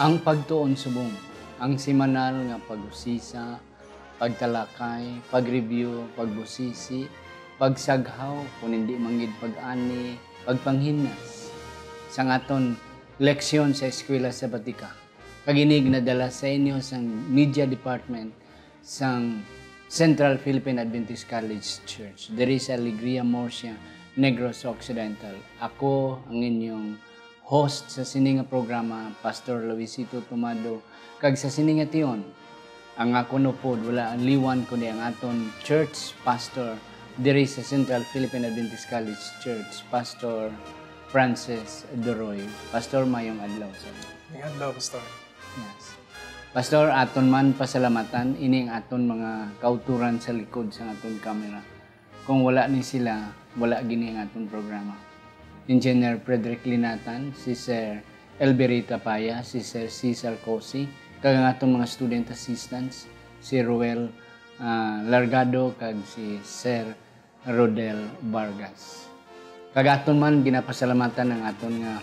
Ang pagtuon subong, ang semanal nga pag-usisa, pagtalakay, pag-review, pagbusisi, pagsaghaw, kung hindi manggid pag-ani, pagpanghinas. Sa aton leksyon sa eskwela sa Batika. Kaginig na dala sa inyo sa Media Department sang Central Philippine Adventist College Church. There is Alegria Murcia, Negros Occidental. Ako ang inyong host sa sininga programa, Pastor Luisito Tomado. Kag sa sininga tiyon, ang ako nupod, wala ang liwan ko ang aton church pastor diri sa Central Philippine Adventist College Church, Pastor Francis Doroy. Pastor, mayong adlaw sa inyo. Mayong adlaw, Pastor. Yes. Pastor, aton man pasalamatan, ining aton mga kauturan sa likod sa aton camera. Kung wala ni sila, wala gini ang aton programa. Engineer Frederick Linatan, si Sir Elberita Paya, si Sir Cesar Cosi, kag ang aton mga student assistants, si Ruel Largado, kag si Sir Rodel Vargas. Kagaton man ginapasalamatan ng aton nga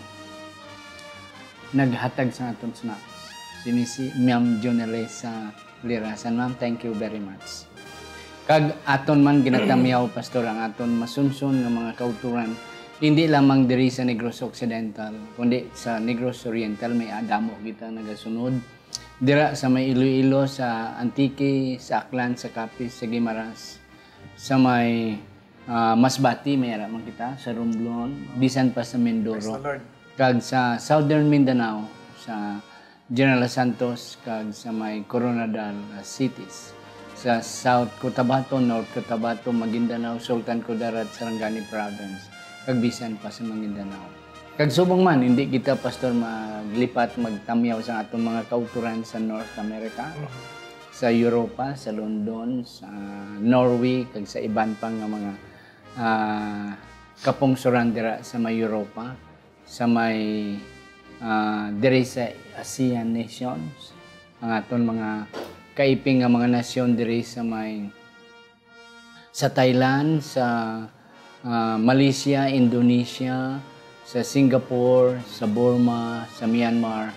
naghatag sa aton snacks. Si Ma'am Jonelesa Lirasan. Ma'am, thank you very much. Kag aton man ginatamyaw, Pastor, ang aton masunsun nga mga kauturan, hindi lamang diri sa Negros Occidental, kundi sa Negros Oriental may adamo kita nagasunod. Dira sa may Iloilo, sa Antique, sa Aklan, sa Capiz, sa Guimaras, sa may Masbati, may araman kita, sa Romblon, bisan pa sa Mindoro. Kag sa Southern Mindanao, sa General Santos, kag sa may Coronadal cities. Sa South Cotabato, North Cotabato, Maguindanao, Sultan Kudarat, Sarangani Province, kag bisan pa sa Maguindanao. Kag subong man, hindi kita, Pastor, maglipat, magtamyaw sa atong mga kauturan sa North America, sa Europa, sa London, sa Norway, kag sa iban pang nga mga kapungsuran dira sa may Europa, sa may diri sa ASEAN nations, ang aton mga kaiping nga mga nasyon diri sa may sa Thailand, sa Malaysia, Indonesia, sa Singapore, sa Burma, sa Myanmar,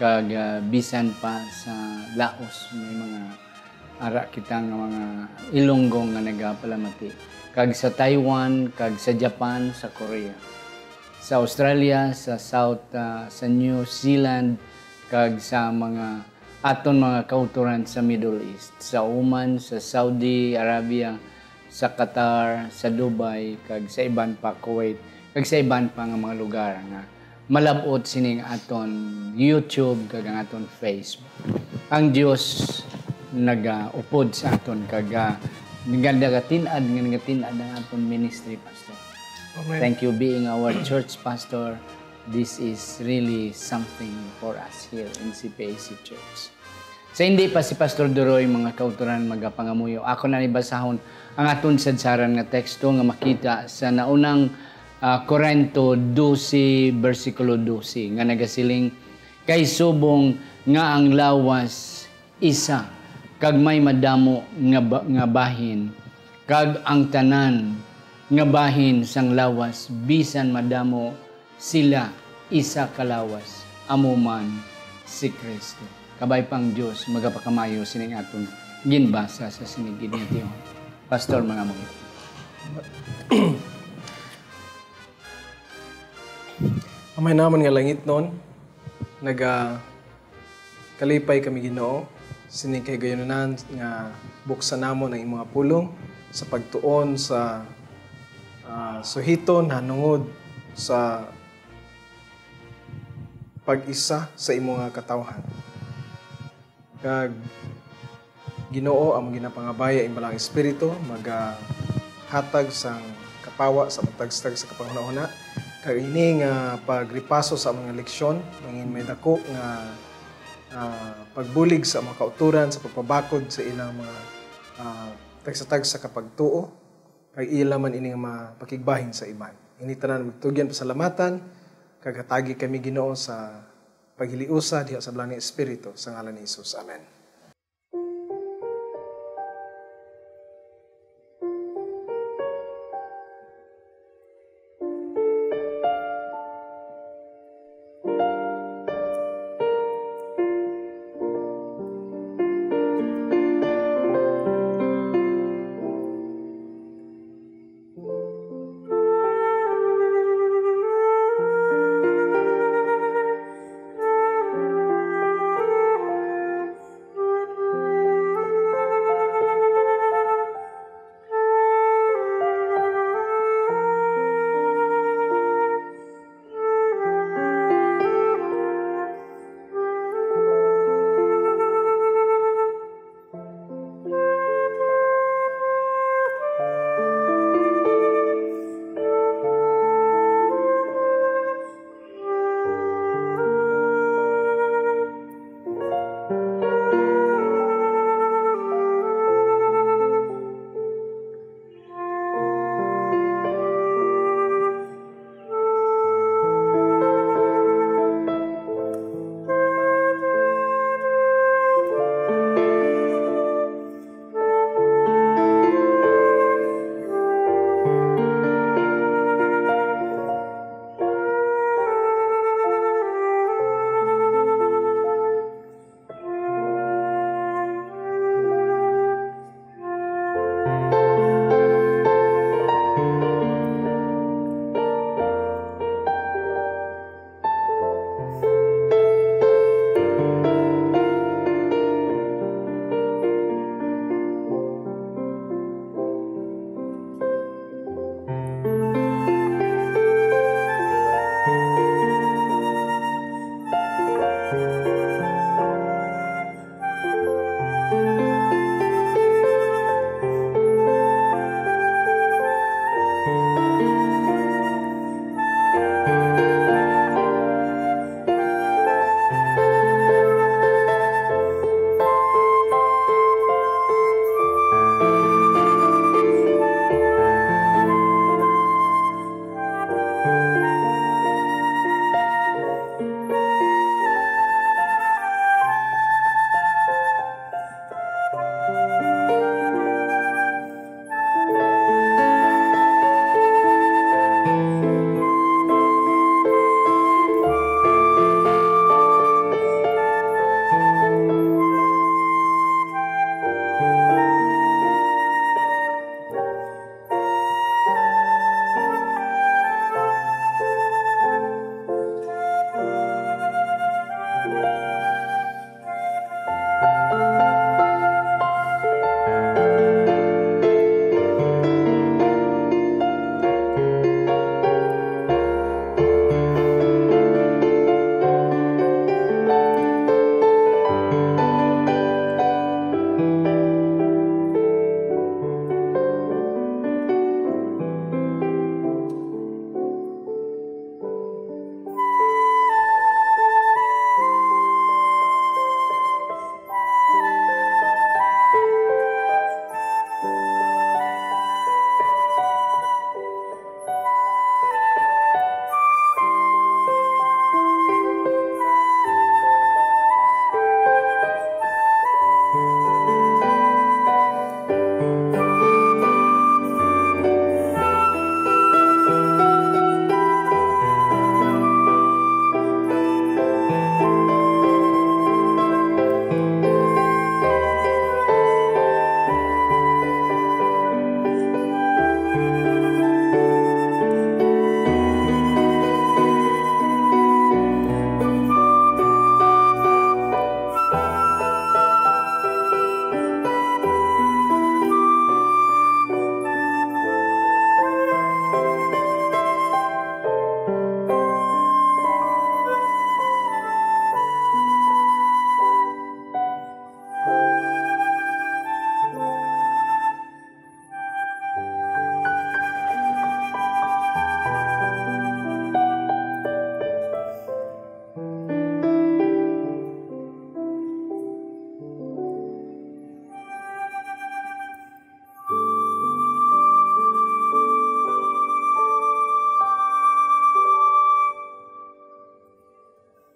kag bisan pa sa Laos, may mga ara kita nga mga ilonggong nga nagapalamati. Kag sa Taiwan, kag sa Japan, sa Korea. Sa Australia, sa sa New Zealand, kag sa mga aton mga kauturan sa Middle East. Sa Oman, sa Saudi Arabia, sa Qatar, sa Dubai, kag sa iban pa Kuwait, kag sa iban pa nga mga lugar nga malabot sining aton YouTube kag ang aton Facebook. Ang Dios nagaupod sa aton kag nagadatinad ang aton ministry, Pastor. Amen. Thank you being our church pastor. This is really something for us here in CPAC Church. Sa hindi pa si Pastor Doroy mga kauturan magapangamuyo, ako na ibasahon ang aton sadsaran nga teksto nga makita sa naunang Korinto 12 versikulo 12 nga nagasiling kay subong nga ang lawas isa kag may madamo nga bahin kag ang tanan nga bahin sang lawas bisan madamo sila isa ka lawas amo man si Kristo. Kabay pang Dios magapakamayo sining aton ginbasa sa sinigid nga tiyon. Pastor mga mga Amay naman nga langit noon, kalipay kami Ginoo, sining kay gayonanan nga buksan namon ang imong pulong sa pagtuon sa suhiton hanungod sa pag-isa sa imong katawhan. Kag Ginoo ang ginapangabaya imong espiritu maghatag sang kapawa sa matagstag sa kapanghuna-huna. Kag ini nga pagripaso sa mga leksyon, mangin may dako nga pagbulig sa mga kauturan, sa pagpabakod sa ilang mga tagsa-tag sa kapagtuo, kag ila man ini nga mapakigbahin sa iban. Ini tanan magtugyan pasalamatan, kag hatagi kami Ginoo sa paghiliusa diha sa blang espiritu sa ngalan ni Hesus. Amen.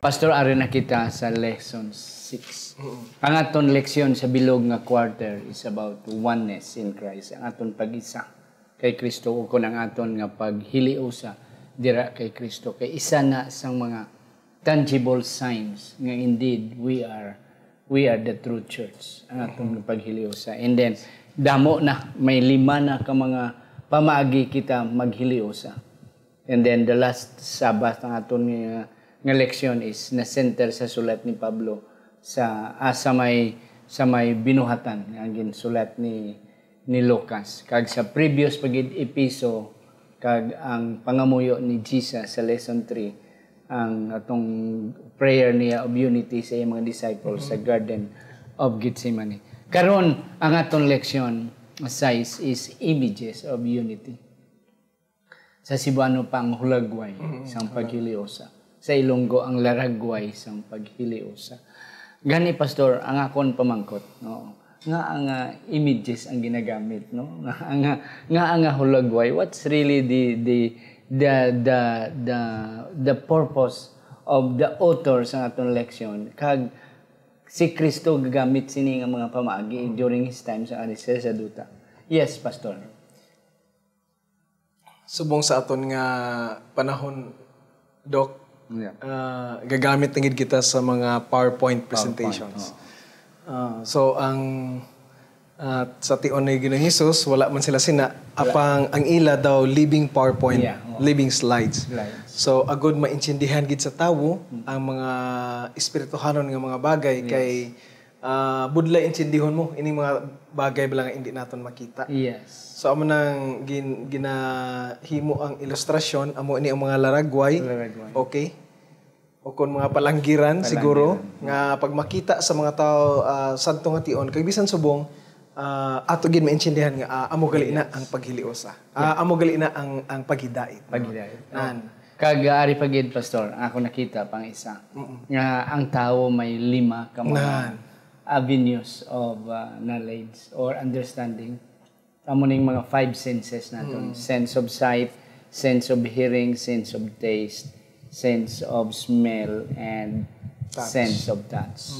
Pastor, ari na kita sa lesson 6. Ang aton leksyon sa bilog nga quarter is about oneness in Christ. Ang aton pag-isa kay Kristo o kung ang aton nga paghiliusa dira kay Kristo. Kay isa na sang mga tangible signs nga indeed we are the true church. Ang aton nga paghiliusa. And then, damo na, may 5 na ka mga pamaagi kita maghiliusa. And then the last Sabbath ang aton nga leksyon is na center sa sulat ni Pablo sa may binuhatan ang ginsulat ni Lucas. Kag sa previous pagid episo kag ang pangamuyo ni Jesus sa lesson 3 ang atong prayer niya of unity sa iyang mga disciples sa Garden of Gethsemane. Karon ang atong leksyon size is images of unity. Sa Cebuano pang hulagway sang paghiliusa. Sa Ilonggo ang laragway sang paghiliusa. Gani pastor ang akon pamangkot, no. Nga ang images ang ginagamit, no. Nga ang hulagway. What's really the purpose of the author sa atong leksyon? Kag si Kristo gagamit sini nga mga pamaagi during his time sa Arisel sa Duta. Yes, pastor. Subong sa aton nga panahon, Doc, gagamit na gid kita sa mga PowerPoint presentations. So ang sa tion ni Ginoong Hesus wala man sila sina apang ang ila daw living PowerPoint, living slides. So agud maintindihan gid sa tawo ang mga espirituhanon nga mga bagay kay budlay intindihon mo ining mga bagay bala nga hindi naton makita. Yes. So amo nang ginahimo ang ilustrasyon amo ini ang mga laragway. Okay? O kung mga palanggiran siguro nga pag makita sa mga tao sadto nga tion kay bisan subong ato gid maintindihan nga amo gali na ang paghiliusa. Amo gali na ang paghidait. Kag ari pagid pastor, ako nakita pang isa. Nga ang tao may 5 ka mga avenues of knowledge or understanding. Amo ning mga 5 senses naton. Sense of sight, sense of hearing, sense of taste, sense of smell, and sense of touch.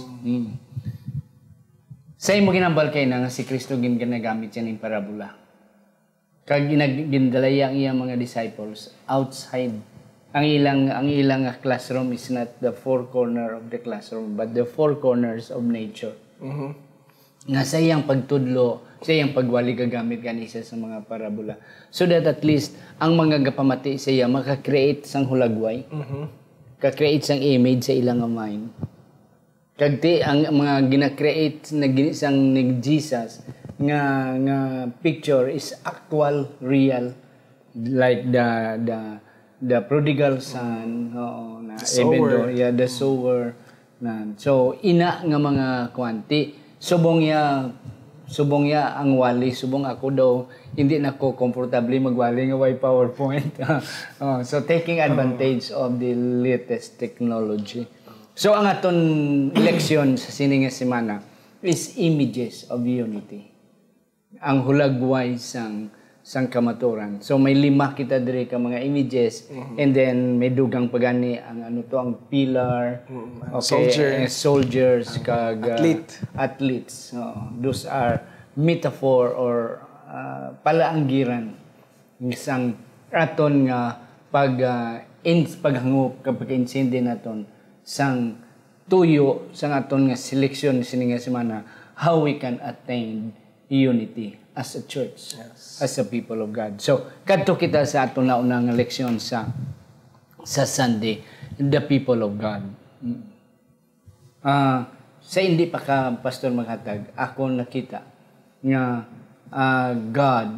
Sa imo ginambal kay na nga si Kristo ginagamit yan ng parabola. Kag gindalaya ang iyang mga disciples outside. Ang ilang classroom is not the four corner of the classroom but the four corners of nature. Nga sa iyang pagtudlo, sa iyang pagwali gagamit kanisa sa mga parabola. So that at least ang mga gapamati sa iya maka-create sang hulagway. Ka-create sang image sa ilang mind. Kagti ang mga gina-create na sang ni Jesus nga picture is actual, real, like the prodigal son, na even though the sower na. So ina nga mga kwanti subong ya ang wali, subong ako daw hindi na ko comfortably magwali nga way PowerPoint. So taking advantage of the latest technology. So ang aton leksyon sa sininga semana is images of unity. Ang hulagway sang kamaturan. So may 5 kita diri ka mga images and then may dugang pagani ang ang pillar, soldiers kag athletes. Those are metaphor or palaanggiran isang aton nga paghangop kapag insindi naton sang tuyo sang aton nga seleksyon sininga semana how we can attain unity as a church, as a people of God. So kadto kita sa aton naunang leksyon sa Sunday, the people of God. Sa hindi pa ka pastor maghatag, ako nakita nga God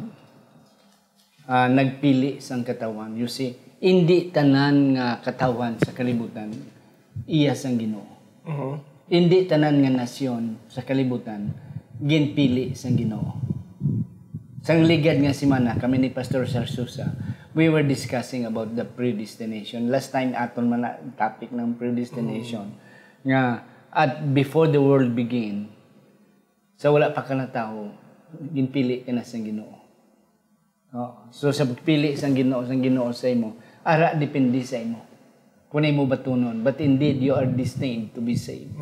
nagpili sang katawan. You see, hindi tanan nga katawan sa kalibutan iya sang Ginoo. Hindi tanan nga nasyon sa kalibutan ginpili sang Ginoo. Sang ligad nga semana kami ni Pastor Sarsusa, we were discussing about the predestination. Last time aton man topic ng predestination nga at before the world began, sa wala pa ka na tao, ginpili ka na sang Ginoo. So sa pagpili sang Ginoo sa imo, ara depende sa imo. kunay mo batunon. But indeed, you are destined to be saved.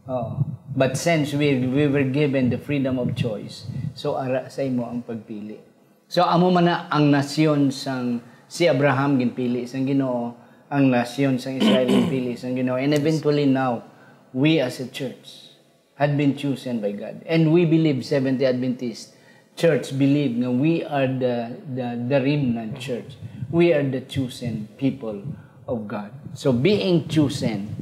Oo. But since we were given the freedom of choice, so ara sa imo ang pagpili. So amo man na ang nasyon sang si Abraham ginpili sang Ginoo, ang nasyon sang Israel ginpili sang Ginoo, and eventually now we as a church had been chosen by God. And we believe, Seventh-day Adventist Church believe na we are the remnant church. We are the chosen people of God. So being chosen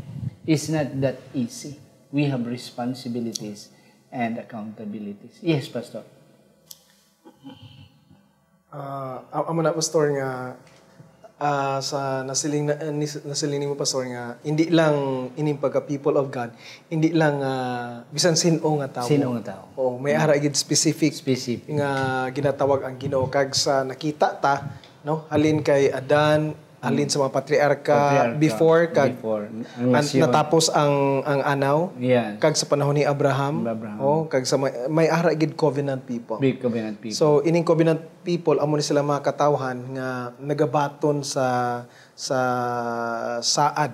is not that easy. We have responsibilities and accountabilities. Yes, Pastor. Amo na, Pastor, nga sa nasiling mo, Pastor, nga hindi lang ining pagka people of God, hindi lang bisan sino nga tao. Sino nga tao. O may ara gid specific nga ginatawag ang Ginoo, kag sa nakita ta, no, halin kay Adan, halin sa mga patriarka before natapos ang anaw, kag sa panahon ni Abraham. Kag sa may ara gid covenant people. Big covenant people. So ining covenant people amo ni sila mga katawhan nga nagabaton sa saad,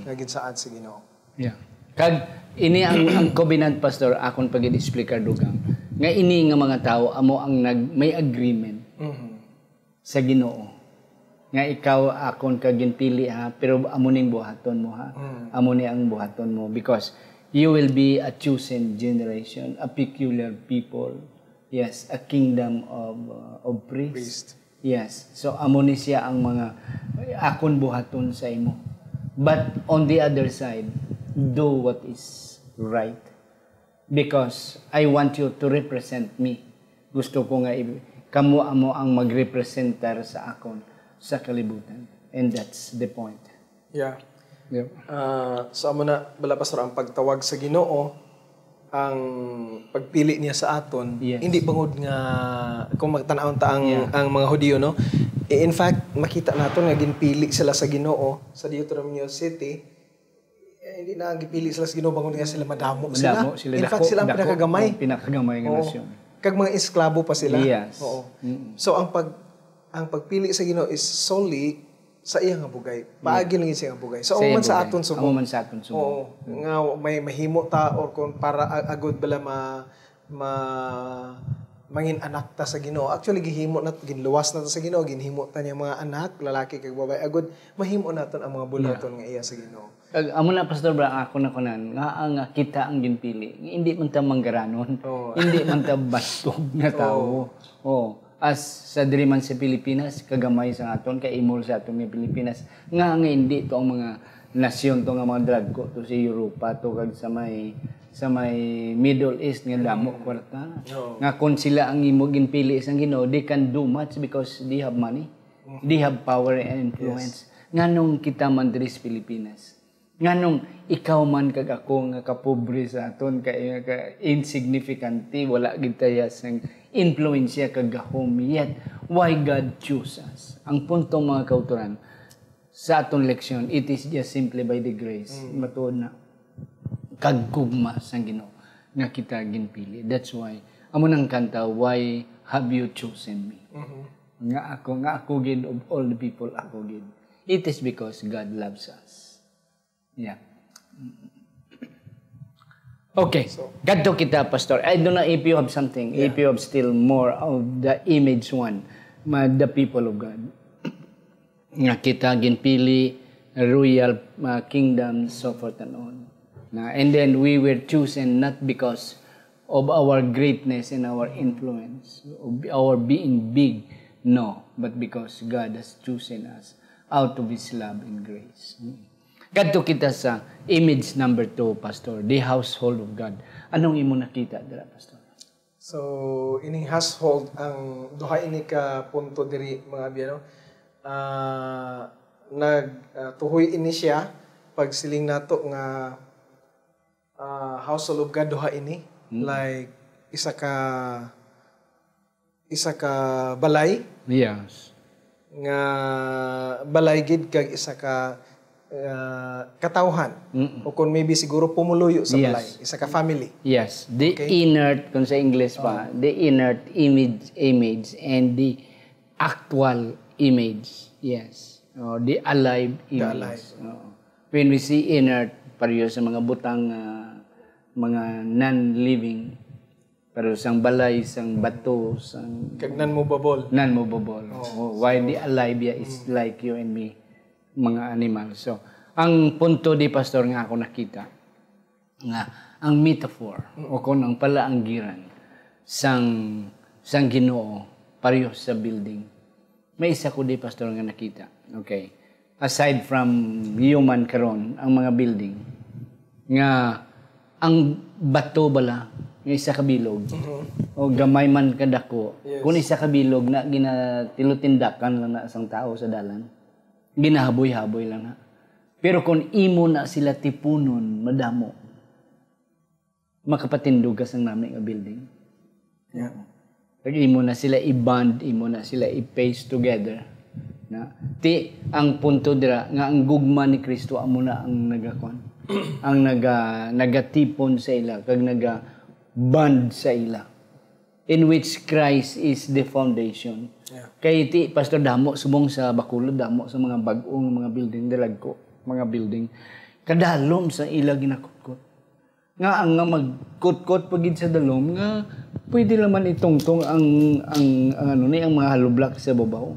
nga ginsaad sa Ginoo. Yeah. Kag ini ang covenant, Pastor, akon pagid-explicar dugang nga ini nga mga tao amo ang may agreement sa Ginoo nga ikaw akon ka ginpili ha, pero amo ning buhaton mo ha. Amo ni ang buhaton mo, because you will be a chosen generation, a peculiar people. Yes, a kingdom of priests. Yes. So amo ni siya ang mga akon buhaton sa imo. But on the other side, do what is right. Because I want you to represent me. Gusto ko nga kamo amo ang magrepresentar sa akon sa kalibutan. And that's the point. Yeah. So amo na, bala, Pastor, ang pagtawag sa Ginoo, ang pagpili niya sa aton, hindi bangod nga kung magtan-aon ta ang mga Hudiyo, no? In fact, makita naton nga ginpili sila sa Ginoo sa Deuteronomy City. Hindi na gipili sila sa Ginoo bangod nga sila madamo sila. In fact, sila ang pinakagamay nga nasyon. Kag mga esklabo pa sila. Yes. Oo. So ang pagpili sa Ginoo is solely sa iya nga bugay. Paagi lang siya nga bugay. So man sa aton subo. Man sa aton subo. Oo. Nga may mahimo ta or kung para agod bala mangin anak ta sa Ginoo. Actually gihimo na ginluwas na ta sa Ginoo, ginhimo ta niya mga anak, lalaki kag babae. Agod mahimo naton ang mga bulaton nga iya sa Ginoo. Amo na, Pastor Bra, ako na kunan nga ang kita ang ginpili. Hindi man ta manggaranon. Hindi man ta bastog nga tao. As sa diri man sa Pilipinas, kagamay sa aton, kay imol sa aton nga Pilipinas, nga hindi to ang mga nasyon to nga mga drag ko to sa Europa to kag sa may Middle East nga damo kwarta. Nga kung sila ang imo ginpili sa Ginoo, they can do much because they have money. They have power and influence. Nganong kita man diri sa Pilipinas, nganong ikaw man kag ako nga kapobre sa aton, kay insignificant, wala gid taya sang influensya kag gahom, yet why God choose us? Ang punto, mga kauturan sa aton leksyon, it is just simply by the grace. Matuod na kagugma sang Ginoo nga kita ginpili. That's why amo nang kanta, why have you chosen me? Nga ako gid of all the people, ako gid. It is because God loves us. Yeah. Okay. Gadto kita, Pastor. I don't know if you have something, if you have still more of the image one, the people of God. Nga kita ginpili, royal kingdom, so forth and on. And then we were chosen not because of our greatness and our influence, of our being big, no, but because God has chosen us out of His love and grace. Kadto kita sa image number 2, Pastor, the household of God. Anong imo nakita dira, Pastor? So, ining household, ang duha ini ka punto diri, mga biyano, nagtuhoy ini siya, pagsiling nato nga household of God, duha ini, like isa ka balay. Yes. Nga balay gid kag isa ka katawhan. O kung maybe siguro pumuluyo sa balay, isa ka family. Yes, the inert, kung sa English pa, the inert image and the actual image. Yes. The alive image. The alive. When we see in earth, pareho sa mga butang, mga non-living, pero sang balay, sang bato, sang Kag non-movable. non-movable. Why the alive is like you and me, mga animal. So, ang punto di pastor nga ako nakita, nga ang metaphor, o kung ang palaanggiran, sang Ginoo, pareho sa building. May isa ko di pastor nga nakita. Okay. Aside from human karon ang mga building, nga ang bato bala, nga isa ka bilog, o gamay man kadako, kung isa ka bilog na ginatilutindakan lang na isang tao sa dalan, ginahaboy-haboy lang na. Pero kung imo na sila tipunon, madamo, makapatindog ka sa namin nga building. Yeah. Pag imo na sila i-bond, imo na sila i-paste together. Na ang punto dira nga ang gugma ni Kristo amo na ang nagakon. Ang nagatipon sa ila kag naga-bond sa ila. In which Christ is the foundation. Yeah. Kay ti pastor damo subong sa Bacolod, damo sa mga bag-ong mga building dalagko, mga building. Kadalom sa ila ginakutkot. Nga ang magkutkot pagid sa dalom nga pwede naman itungtong ang ang mga hollow block sa babaw.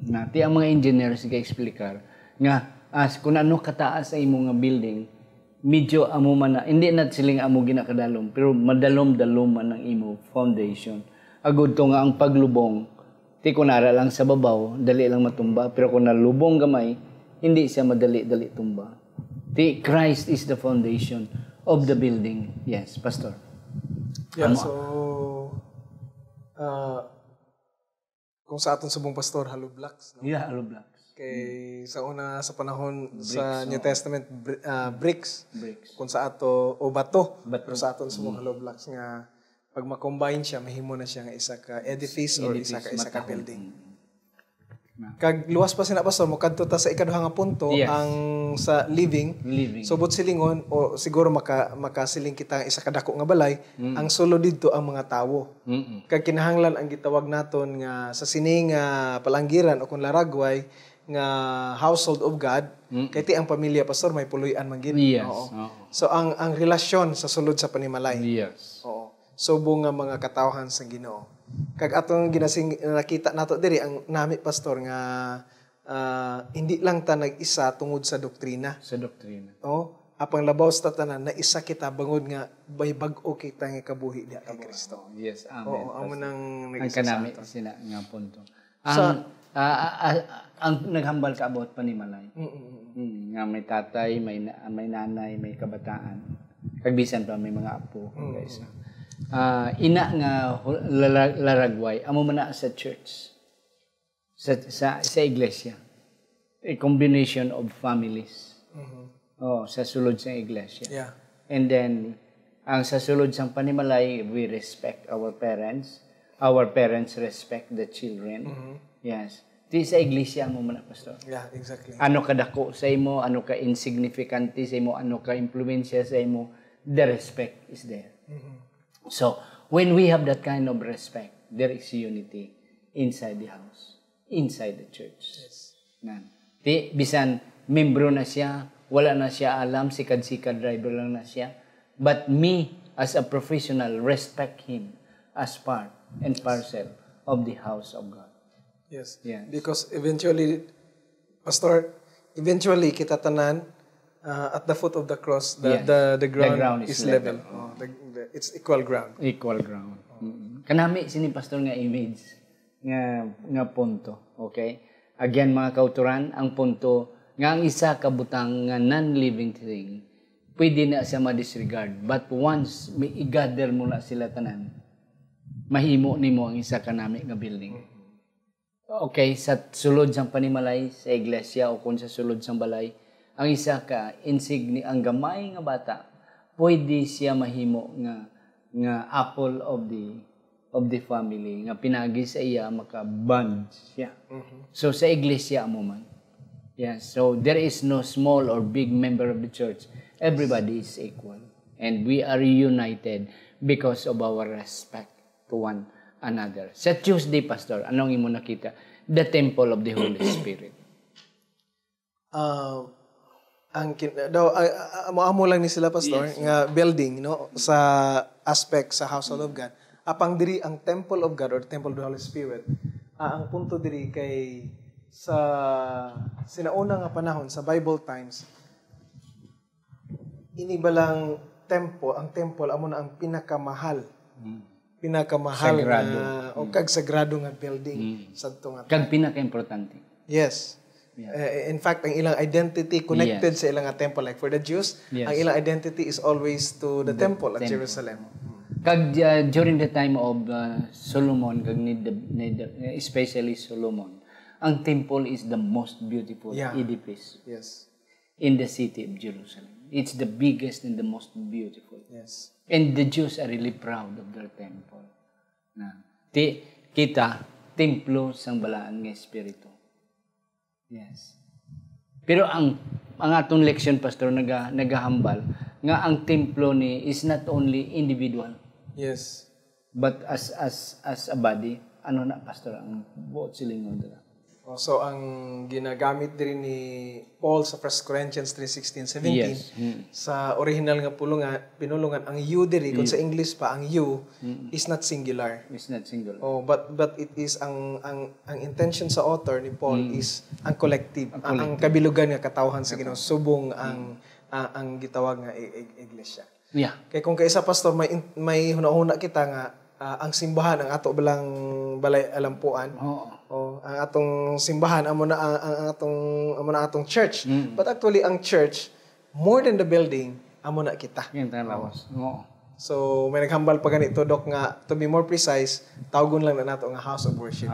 Nati ang mga engineers ga-explicar nga as kung ano kataas sa imong nga building, medyo amo man na, hindi na siling amo ginakadalom, pero madalom-dalom man ang imo foundation. Agud to nga ang paglubong, ti kunara lang sa babaw, dali lang matumba, pero kung nalubong gamay, hindi siya madali-dali tumba. Ti Christ is the foundation of the building. Yes, pastor. Yeah, so kung sa aton subong pastor hollow blocks, no? Yeah, hollow blocks. Kay sa una sa panahon sa New Testament bricks. Bricks. Kung sa ato o bato. Bato. Pero sa aton subong hollow blocks nga pag ma-combine siya mahimo na siya nga isa ka edifice or isa ka building. Kag luwas pa sina pastor mo kadto ta sa ikaduha nga punto ang sa living. Subot silingon o siguro makasiling kita ang isa ka dako nga balay ang sulod didto ang mga tawo. Kag kinahanglan ang gitawag naton nga sa sining palanggiran o kung laragway nga household of God kay ti ang pamilya pastor may puloy-an man gid. Yes. So ang relasyon sa sulod sa panimalay. Yes. Oo. Subong nga mga katawhan sa Ginoo. Kag atong ginasing nakita nato diri ang nami pastor nga hindi lang ta nag-isa tungod sa doktrina. Sa doktrina. Oh, apang labaw sa tanan na isa kita bangod nga may bag-o kita nga kabuhi diha kay Kristo. Yes, amen. Oo, amo nang ang nag-isa sa kanami aton. sila nga punto. Sa- Ang naghambal ka about panimalay. Nga may tatay, may nanay, may kabataan. Kagbisan pa may mga apo, guys. Ina nga laragway, amo man na sa church. Sa iglesia. A combination of families. Sa sulod sa iglesia. Yeah. And then, ang sa sulod sa panimalay, we respect our parents. Our parents respect the children. Yes. Di sa iglesia mo man, pastor. Yeah, exactly. Ano ka dako sa imo, ano ka insignificante sa imo, ano ka impluwensya sa imo, the respect is there. So, when we have that kind of respect, there is unity inside the house, inside the church. Yes. Di, bisan, membro na siya, wala na siya alam, sikad-sikad driver lang na siya. But me, as a professional, respect him as part and parcel of the house of God. Yes. Yes. Because eventually, pastor, kita tanan at the foot of the cross, the ground is level. It's equal ground. Equal ground. Kanami sini pastor nga image nga punto. Okay? Again mga kauturan, ang punto nga ang isa ka butang nga non-living thing, pwede na siya ma-disregard. But once may i-gather mo na sila tanan, mahimo nimo ang isa ka nami nga building. Okay, sa sulod sang panimalay sa iglesia o kung sa sulod sang balay, ang isa ka ang gamay nga bata, pwede siya mahimo nga apple of the family nga pinagi sa iya maka-bond siya. So sa iglesia mo man. Yes, so there is no small or big member of the church. Everybody is equal and we are united because of our respect to one another. Sa Tuesday, pastor, anong imo nakita? The temple of the Holy Spirit. ang daw amo lang ni sila pastor nga building sa aspect sa household of God apang diri ang temple of God or temple of the Holy Spirit ang punto diri kay sa sinauna nga panahon sa Bible times inibalang ang temple amo na ang pinakamahal Sagrado. o kag sagrado nga building sadto nga Kag pinaka-importante. yes. In fact, ang ilang identity connected sa ilang temple. Like for the Jews, ang ilang identity is always to the temple at Jerusalem. Kag during the time of Solomon, kag especially Solomon, ang temple is the most beautiful edifice Yes. in the city of Jerusalem. It's the biggest and the most beautiful. Yes. And the Jews are really proud of their temple. Kita, templo sang balaan nga espiritu. Yes. Pero ang atong leksyon pastor nagahambal nga ang templo ni is not only individual Yes. but as a body. Ano na pastor ang buot silingon dira? So ang ginagamit din ni Paul sa 1 Corinthians 3:16-17 Yes. sa original nga pinulungan ang you diri kung sa English pa ang you is not singular. It's not singular. Oh, but it is ang intention sa author ni Paul is ang collective, ang kabilugan nga katawhan sa Ginoo subong ang gitawag nga iglesia. Yeah. Kay kung kaisa pastor may hunahuna kita nga ang simbahan ang ato balang balay alampuan. Oo. Ang atong simbahan amo na atong church. But actually ang church more than the building amo na kita. Yan tang lawas. Oo. So may naghambal pa ganito dok nga to be more precise tawgon lang na nato nga house of worship.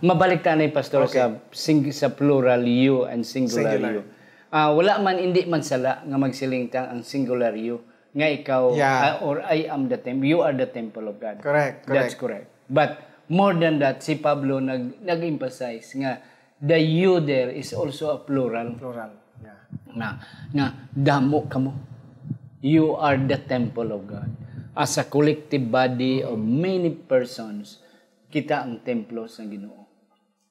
Mabalik ta na pastor sa plural you and singular you. Wala man hindi man sala nga magsilingtang ang singular you nga ikaw or I am the temple. You are the temple of God. Correct. That's correct. But more than that, si Pablo nag-emphasize nga the you there is also a plural. Plural. Yeah. Na damo kamo. You are the temple of God. As a collective body of many persons, kita ang templo sa Ginoo.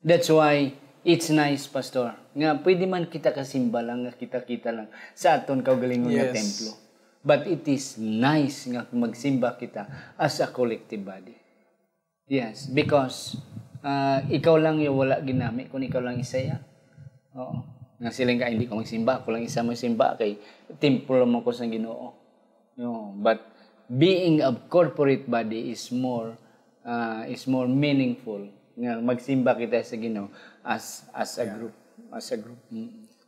That's why it's nice, pastor, nga pwede man kita kasimba lang, nga kita-kita lang sa aton kaugalingon nga templo. But it is nice nga magsimba kita as a collective body. Yes, because ikaw lang yung wala ginamit kung ikaw lang isa yan. Oo. Nga silang ka, hindi ko magsimba, ako lang isa magsimba kay templo mo ko sa Ginoo. No, but being a corporate body is more meaningful nga magsimba kita sa Ginoo as a group,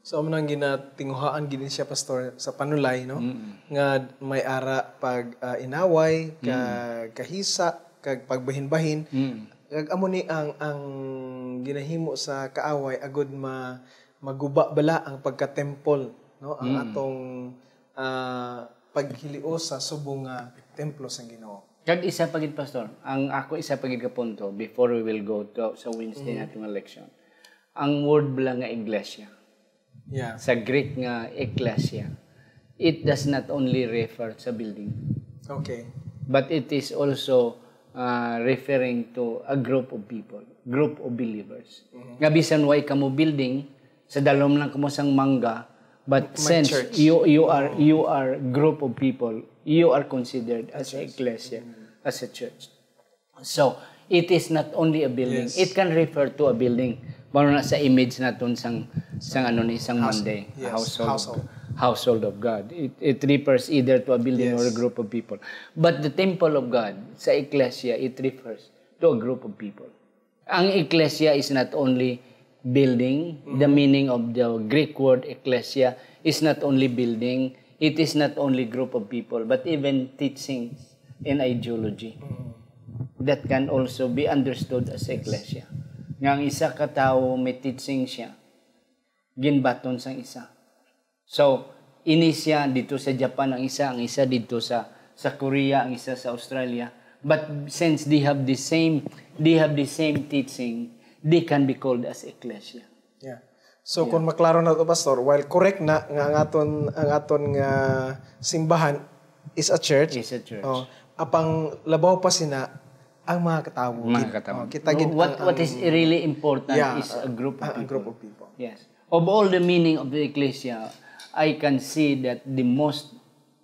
So amo nang ginatinguhaan gid siya pastor sa panulay nga may ara pag inaway kahisa kag pagbahin-bahin kag amo ni ang ginahimo sa kaaway agud maguba bala ang pagka-temple ang atong paghilio sa subong templo sa Ginoo. Kag isa pagid pastor, ang ako isa pagid ka punto before we will go to sa Wednesday natong election. Ang word bala nga iglesia. Yeah. Sa Greek nga ecclesia, it does not only refer sa building. Okay. But it is also referring to a group of people, group of believers. Nga bisan way kamo building, sa dalom lang kamo sang mangga, but since church. you are group of people, you are considered as a ecclesia, as a church. So, it is not only a building. Yes. It can refer to a building. Mano na sa image naton sang Monday, household of God. It refers either to a building or a group of people. But the temple of God sa ecclesia, it refers to a group of people. Ang ecclesia is not only building. The meaning of the Greek word ecclesia is not only building. It is not only group of people, but even teachings and ideology that can also be understood as ecclesia. Nga ang isa ka tawo may teaching siya, ginbaton sang isa. So, ini siya dito sa Japan ang isa dito sa Korea, ang isa sa Australia. But since they have the same teaching, they can be called as ecclesia. Yeah. So kung maklaro na to pastor, while correct na nga ang aton nga simbahan is a church. Is a church. Apang labaw pa sina ang mga katawo. Mga katawo. Kita gid What is really important Yeah, is a group of a people. group of people. Yes. Of all the meaning of the ecclesia, I can see that the most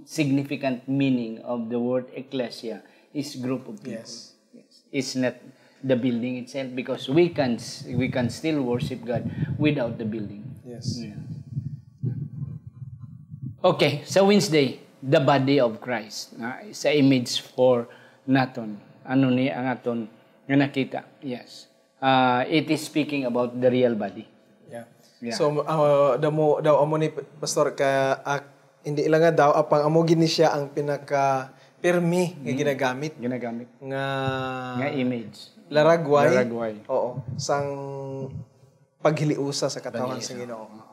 significant meaning of the word ecclesia is group of people. Yes. It's not the building itself, because we can still worship God without the building. Yes. Yeah. Okay, sa Wednesday, the body of Christ. Sa image 4 naton. Ano ni ang aton nga nakita? Yes. It is speaking about the real body. Yeah. Yeah. So daw amo ni pastor ka hindi lang nga daw apang amo gini siya ang pinaka permi nga ginagamit Nga image. laragway. Oo, sang paghiliusa sa katawan sa Ginoo. No?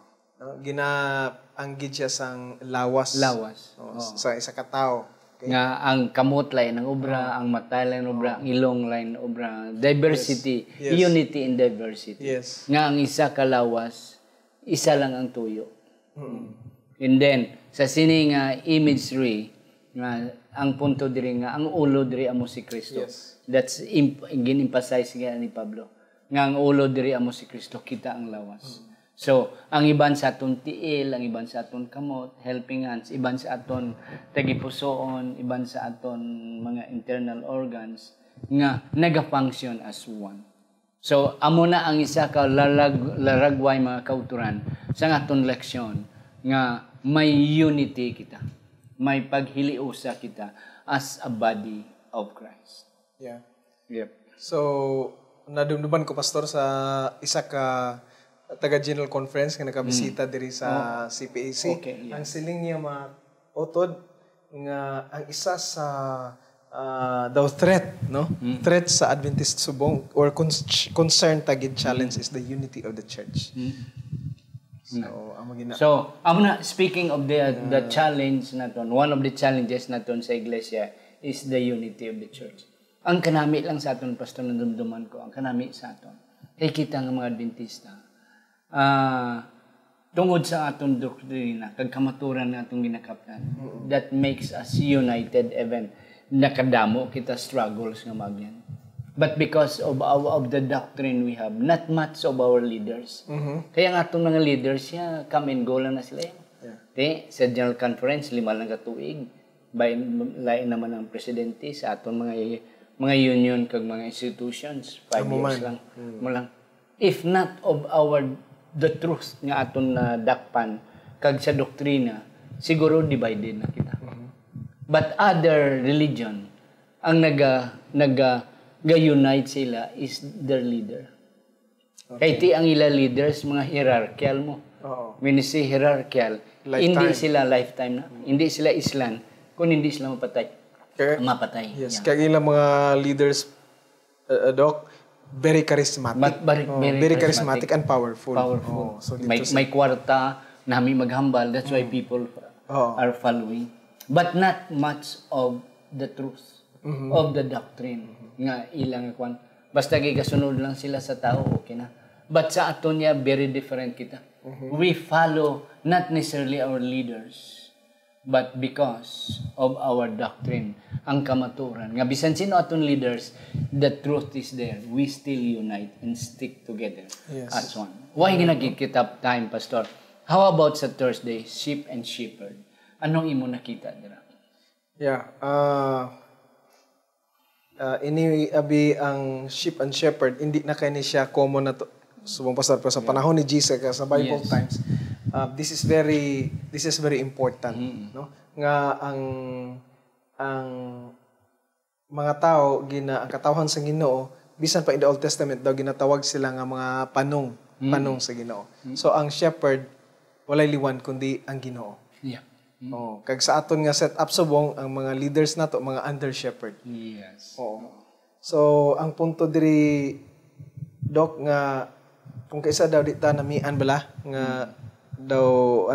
Anggid siya sang lawas. Oo, sa isa ka tawo. Okay? Nga ang kamot lain ng obra, ang mata lain ng obra, ang ilong lain ng obra. Diversity, Yes. unity in diversity. Yes. Nga ang isa ka lawas, isa lang ang tuyo. And then, sa sini nga image 3, nga ang punto diri nga ang ulo diri amo si Kristo. Yes. That's gin-emphasize nga ni Pablo. Nga ang ulo diri amo si Kristo, kita ang lawas. So, ang iban sa aton tiil, ang iban sa aton kamot, helping hands, iban sa aton tagipusoon, iban sa aton mga internal organs nga naga-function as one. So, amo na ang isa ka laragway mga kauturan sa aton leksyon nga may unity kita. May paghiliusa kita as a body of Christ. Yeah. Yep. So, nadumduman ko pastor sa isa ka taga General Conference nga nakabisita diri sa CPAC. Okay, yeah. Ang siling niya utod nga ang isa sa daw threat, no? Threat sa Adventist subong or concern tagid challenge is the unity of the church. So, amo na, speaking of the challenge naton, one of the challenges naton sa iglesia is the unity of the church. Ang kanami lang sa aton, pastor, nadumduman ko, ang kanami sa aton, kay kita nga mga Adventista, tungod sa aton doktrina, kag kamaturan nga atong ginakaptan, that makes us united even nakadamo kita struggles nga magyan. But because of the doctrine we have, not much of our leaders. Kaya nga atong mga leaders, come and go lang na sila. Okay? Sa General Conference, 5 lang katuig. Lain naman ang presidente sa atong mga union kag mga institutions, 5 years lang. If not of the truth nga aton na dakpan kag sa doktrina, siguro divided na kita. But other religion, ang ga-unite sila is their leader. Kaya ti ang ila leaders, mga hierarchical mo. When you say hierarchical, hindi sila lifetime na. Hindi sila Islam. Kung hindi sila mapatay. Yes. Kaya ilang mga leaders, Doc, very charismatic. Very charismatic and powerful. So may kwarta na kami maghambal. That's why people are following. But not much of the truth of the doctrine nga ilang kwan. Basta gigasunod lang sila sa tao, okay na. But sa aton niya, very different kita. We follow not necessarily our leaders, but because of our doctrine, ang kamaturan. Nga bisan sino aton leaders, the truth is there. We still unite and stick together as one. Why ginagikita time, Pastor? How about sa Thursday, sheep and shepherd? Anong imo nakita dira? Yeah. Abi ang sheep and shepherd, hindi na kani siya common na to. Subong pastor pero sa panahon ni Jesus sa Bible times, this is very important, no? Nga ang mga tao ang katawhan sa Ginoo, bisan pa in the Old Testament daw ginatawag sila nga mga panong sa Ginoo. So ang shepherd walay liwan kundi ang Ginoo. Yeah. Kag sa aton nga set up subong ang mga leaders nato mga under shepherd. Yes. So ang punto diri Doc nga kung kaisa daw dita namian bala nga daw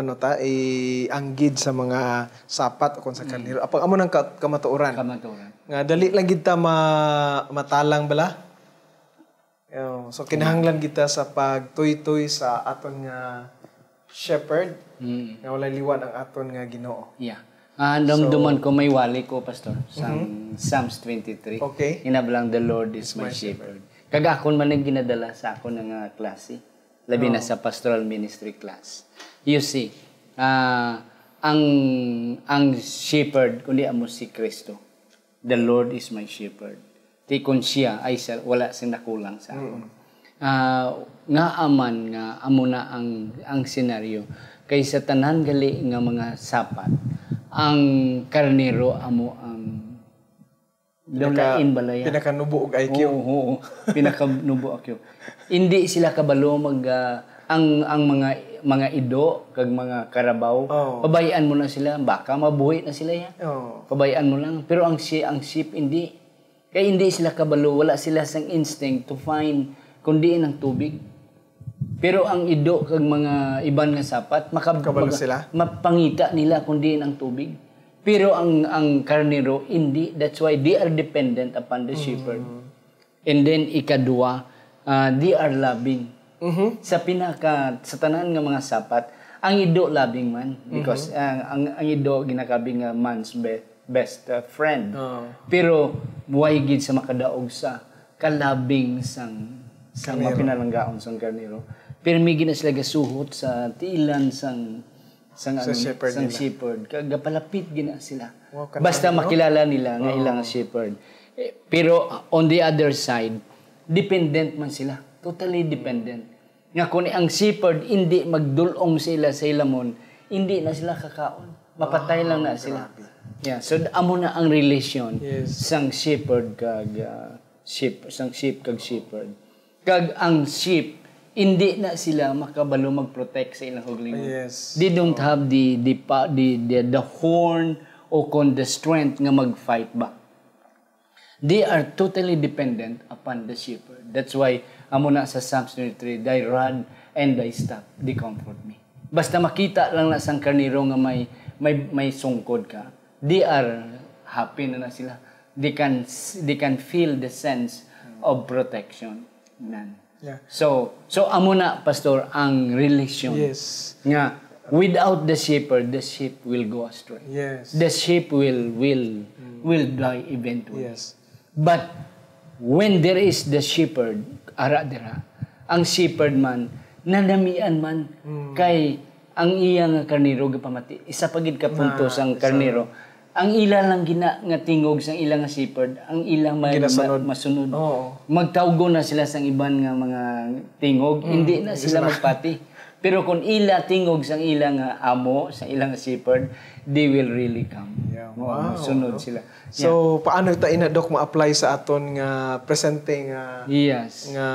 anggid sa mga sapat o kung sa kaniro. Apang amo nang kamatuoran. Nga dali lang gid ta matalang bala. So kinahanglan kita sa pagtuy-tuy sa aton nga shepherd nga walay liwan ang aton nga Ginoo. Yeah. Namduman ko may wali ko, Pastor, sa Psalms 23. Okay. Inabalang, the Lord is my shepherd. Kagakon man ang ginadala sa ako ng klase. Labi na sa pastoral ministry class. You see, ang shepherd, kundi amo si Kristo. The Lord is my shepherd. Di kung siya ay wala sing nakulang sa ako. Nga aman nga amo na ang senaryo kay sa tanan gali nga mga sapat ang karnero amo ang dolain balaya pinakanubo og IQ. Oo, pinakanubo IQ. Hindi sila kabalo ang mga ido kag mga karabaw. Pabayaan mo na sila, baka mabuhi na sila yan. Pabayaan mo lang. Pero ang sheep hindi. Kaya hindi sila kabalo, wala sila sang instinct to find kundi ng tubig. Pero ang ido kag mga iban nga sapat kabalo sila. Mapangita nila kundi ng tubig. Pero ang karnero hindi. That's why they are dependent upon the shepherd. And then ikadua, they are loving. Sa tanan nga mga sapat, ang ido loving man because ang ido ginakabing nga man's best friend. Pero why gid sa makadaog sa kalabing sang mapinalanggaon sang karnero. Pero may gina sila gasuhot sa tiilan sang shepherd. Kagapalapit gina sila. Basta makilala nila nga ilang shepherd. Pero on the other side, dependent man sila. Totally dependent. Nga kung ang shepherd hindi magdulong sila sa ilamon, hindi na sila kakaon. Mapatay lang na sila. Yeah, so amo na ang relasyon sang shepherd kag sang sheep kag shepherd. Kag ang sheep hindi na sila makabalo mag-protect sa ilang huglingon. They don't have the horn o the strength nga mag-fight back. They are totally dependent upon the shepherd. That's why amo na sa Psalms 23, thy rod and thy staff, they comfort me. Basta makita lang na sang karnero nga may sungkod ka, they are happy na sila. They can feel the sense of protection. So amo na, Pastor, ang relasyon. Nga without the shepherd, the sheep will go astray. The sheep will die eventually. But when there is the shepherd, ang shepherd man, nanamian man kay ang iyang karnero gapamati. Isa pagid ka punto sang karnero. Ang ila lang nga tingog sang ilang shepherd, ang ilang masunod. Magtawgo na sila sang iban nga mga tingog, hindi na sila magpati. Pero kung ila tingog sang ilang amo, sang ilang shepherd, they will really come. Sunod sila. So paano ta ina Dok ma-apply sa aton nga presente nga nga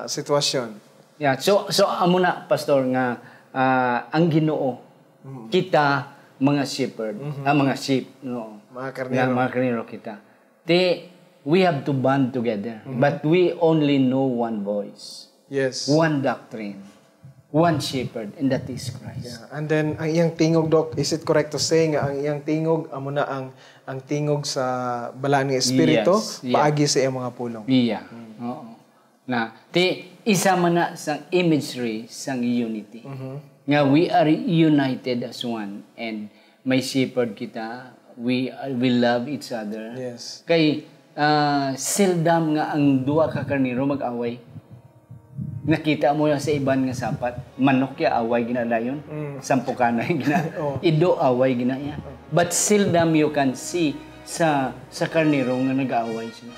sitwasyon? So amo na, Pastor, nga ang Ginoo kita mga shepherd, mga sheep, mga karnero kita. We have to bond together, but we only know one voice. One doctrine. One shepherd, and that is Christ. And then ang iyang tingog, Dok, is it correct to say nga ang iyang tingog amo na ang tingog sa balaan nga espiritu paagi sa iyang mga pulong? Oo. Na isa man na sang imagery sang unity. Nga we are united as one, and may shepherd kita, we love each other. Kay seldom nga ang duha ka karnero mag-away. Nakita mo sa iban nga sapat, manok ya away ginadayon, sampukanay gina, ido away ginaya. But seldom you can see sa karnero nga nag-aaway sila.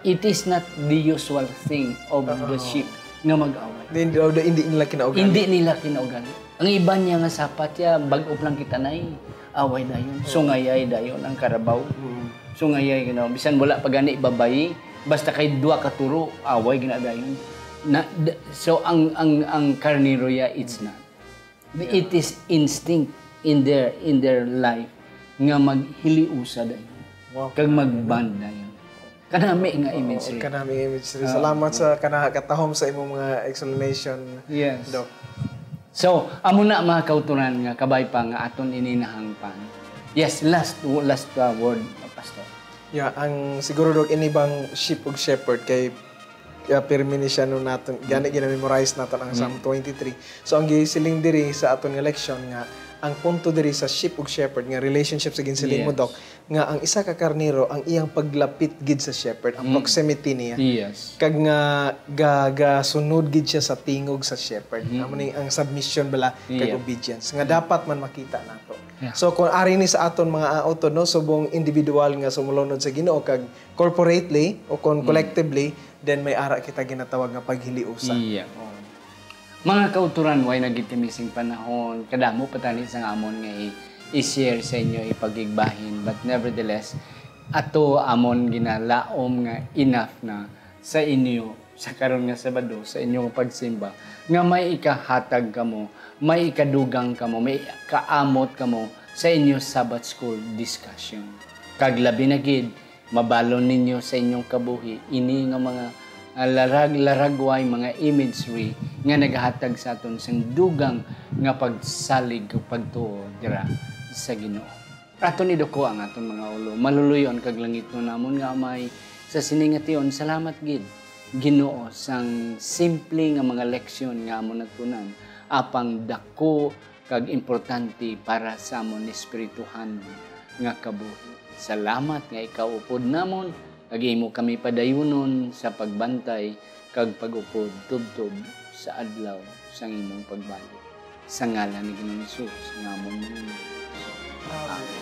It is not the usual thing of the sheep nga mag-away. Hindi nila kinaugali. Hindi nila kinaugali. Ang iban niya nga sapat ya, bag-op lang kita na away dayon. Sungayay dayon ang karabaw. Sungayay ginaw. Bisan wala pa gani babayi, basta kay duwa ka turo, away ginadayon. So ang karnero ya, it's not. It is instinct in their life nga maghiliusa dayon. Kag magband dayon. Kanami nga imagery. Kanami imagery. Salamat sa katahom sa imong mga explanation, Doc. So, amo na mga kauturan nga kabay pa nga aton ininahangpan. Last word, Pastor. Ang siguro, Doc, ini bang sheep ug shepherd kay perminisyon naton gani gina-memorize naton ang Psalm 23. So ang gisiling diri sa aton nga leksyon nga ang punto diri sa sheep ug shepherd nga relationship sa ginsiling mo Yes. Doc, nga ang isa ka karnero ang iyang paglapit gid sa shepherd, ang proximity niya. Yes. Kag nga sunod gid siya sa tingog sa shepherd. Amo ni ang submission bala kag Yeah. obedience nga dapat man makita nato. Yeah. So kung ari ni sa aton mga auto no subong individual nga sumulunod sa Ginoo kag corporately o kung collectively, then may ara kita ginatawag nga paghiliusan. Yeah. Mga kauturan, way nagitimising panahon, kadamo patani sa amon nga i-share sa inyo, ipagigbahin. But nevertheless, ato amon ginalaom nga enough na sa inyo, sa karon nga Sabado, sa inyong pagsimba, nga may ikahatag kamo, may ikadugang kamo, may kaamot kamo sa inyo Sabbath School discussion. Kaglabi na gid, mabalon ninyo sa inyong kabuhi, ini nga mga larag-laragway mga imagery nga nagahatag sa aton sang dugang nga pagsalig ug pagtuo dira sa Ginoo. Aton idoko ang aton mga ulo. Maluluyon kag langit no namon nga may sa siningation. Salamat gid Ginoo sang simple nga mga leksyon nga amon natunan apang dako kag importante para sa amon espirituhan nga kabuhi. Salamat nga ikaw upod namon. Imo kami padayunon sa pagbantay kag pag-upod tubtob sa adlaw sang imong pagbalik. Sa ngalan ni Ginoong Hesus, nga amon. Amen.